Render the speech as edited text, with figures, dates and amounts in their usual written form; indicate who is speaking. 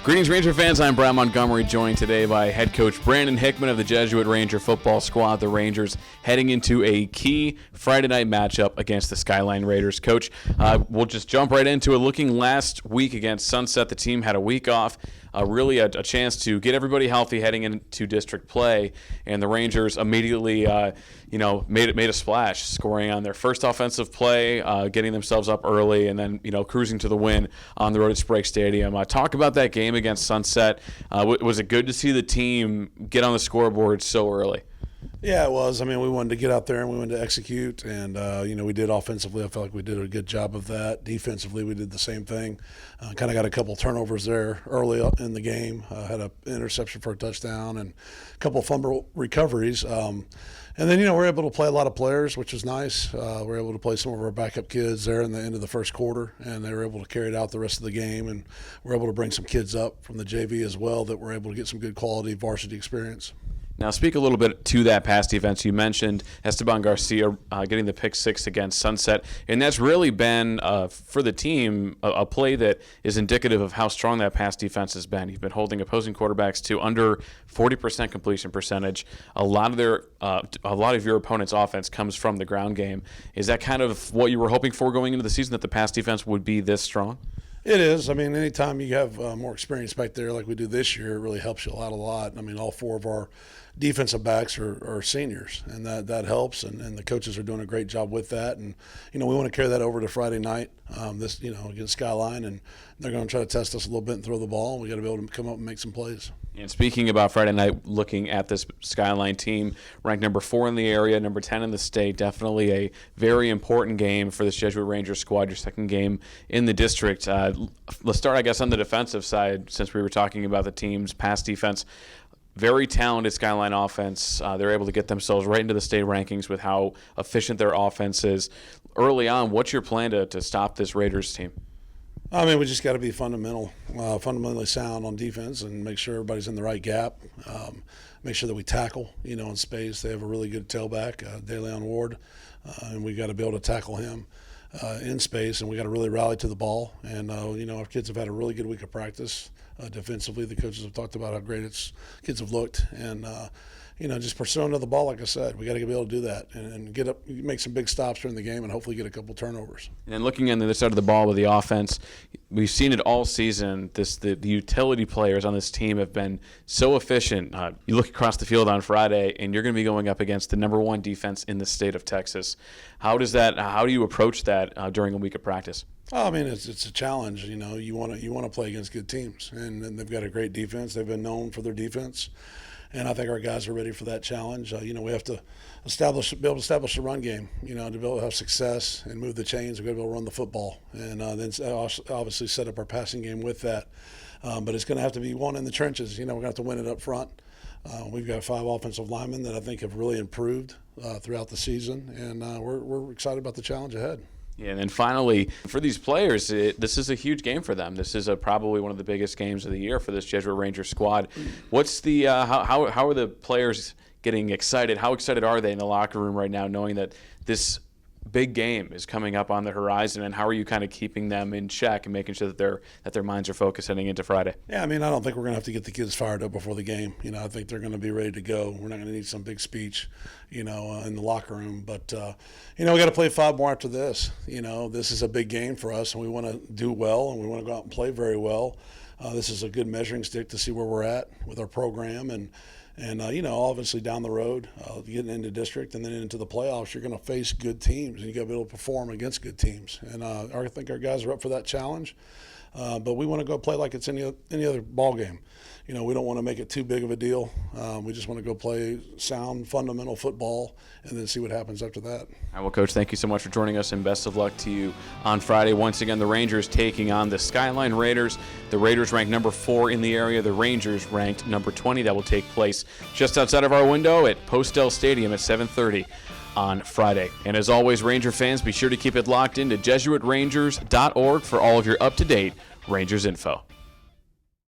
Speaker 1: Greetings, Ranger fans. I'm Bryan Montgomery, joined today by head coach Brandon Hickman of the Jesuit Ranger football squad. The Rangers heading into a key Friday night matchup against the Skyline Raiders. Coach, we'll just jump right into it. Looking last week against Sunset, the team had a week off, really a chance to get everybody healthy heading into district play, and the Rangers immediately made a splash, scoring on their first offensive play, getting themselves up early, and then cruising to the win on the road at Sprague Stadium. Talk about that game against Sunset. Was it good to see the team get on the scoreboard so early?
Speaker 2: Yeah, it was. I mean, we wanted to get out there and we wanted to execute, and we did offensively. I felt like we did a good job of that. Defensively, we did the same thing. Kind of got a couple turnovers there early in the game. Had an interception for a touchdown and a couple of fumble recoveries. And then, we're able to play a lot of players, which was nice. We're able to play some of our backup kids there in the end of the first quarter, and they were able to carry it out the rest of the game. And we're able to bring some kids up from the JV as well that were able to get some good quality varsity experience.
Speaker 1: Now, speak a little bit to that pass defense. You mentioned Esteban Garcia getting the pick six against Sunset, and that's really been, for the team, a play that is indicative of how strong that pass defense has been. You've been holding opposing quarterbacks to under 40% completion percentage. A lot of your opponent's offense comes from the ground game. Is that kind of what you were hoping for going into the season, that the pass defense would be this strong?
Speaker 2: It is. I mean, anytime you have more experience back there like we do this year, it really helps you out a lot. I mean, all four of our defensive backs are seniors, and that helps, and the coaches are doing a great job with that. And, we want to carry that over to Friday night against Skyline, and they're going to try to test us a little bit and throw the ball. We got to be able to come up and make some plays.
Speaker 1: And speaking about Friday night, looking at this Skyline team, ranked number 4 in the area, number 10 in the state, definitely a very important game for this Jesuit Ranger squad, your second game in the district. Let's start, I guess, on the defensive side, since we were talking about the team's pass defense. Very talented Skyline offense. They're able to get themselves right into the state rankings with how efficient their offense is. Early on, what's your plan to stop this Raiders team?
Speaker 2: I mean, we just got to be fundamentally sound on defense and make sure everybody's in the right gap. Make sure that we tackle, in space. They have a really good tailback, DeLeon Ward, and we got to be able to tackle him in space, and we got to really rally to the ball. And our kids have had a really good week of practice defensively. The coaches have talked about how great kids have looked, and just pursuing to the ball. Like I said, we got to be able to do that and get up, make some big stops during the game, and hopefully get a couple turnovers.
Speaker 1: And looking on the other side of the ball with the offense, we've seen it all season. The utility players on this team have been so efficient. You look across the field on Friday, and you're going to be going up against the number 1 defense in the state of Texas. How do you approach that during a week of practice?
Speaker 2: I mean, it's a challenge. You want to play against good teams, and they've got a great defense. They've been known for their defense. And I think our guys are ready for that challenge. We have to be able to establish a run game, to be able to have success and move the chains. We've got to be able to run the football. And then obviously set up our passing game with that. But it's going to have to be won in the trenches. We're going to have to win it up front. We've got 5 offensive linemen that I think have really improved throughout the season. And we're excited about the challenge ahead.
Speaker 1: Yeah, and then finally, for these players, this is a huge game for them. This is probably one of the biggest games of the year for this Jesuit Ranger squad. What's the how are the players getting excited? How excited are they in the locker room right now, knowing that this big game is coming up on the horizon, and how are you kind of keeping them in check and making sure that their minds are focused heading into Friday?
Speaker 2: Yeah, I mean, I don't think we're going to have to get the kids fired up before the game. I think they're going to be ready to go. We're not going to need some big speech, in the locker room. But, we got to play 5 more after this. This is a big game for us, and we want to do well, and we want to go out and play very well. This is a good measuring stick to see where we're at with our program, and obviously down the road, getting into district and then into the playoffs, you're going to face good teams, and you got to be able to perform against good teams. And I think our guys are up for that challenge. But we want to go play like it's any other ball game. We don't want to make it too big of a deal. We just want to go play sound, fundamental football and then see what happens after that.
Speaker 1: All right, well, Coach, thank you so much for joining us, and best of luck to you on Friday. Once again, the Rangers taking on the Skyline Raiders. The Raiders ranked number 4 in the area. The Rangers ranked number 20. That will take place just outside of our window at Postel Stadium at 7:30 on Friday. And as always, Ranger fans, be sure to keep it locked into JesuitRangers.org for all of your up-to-date Rangers info.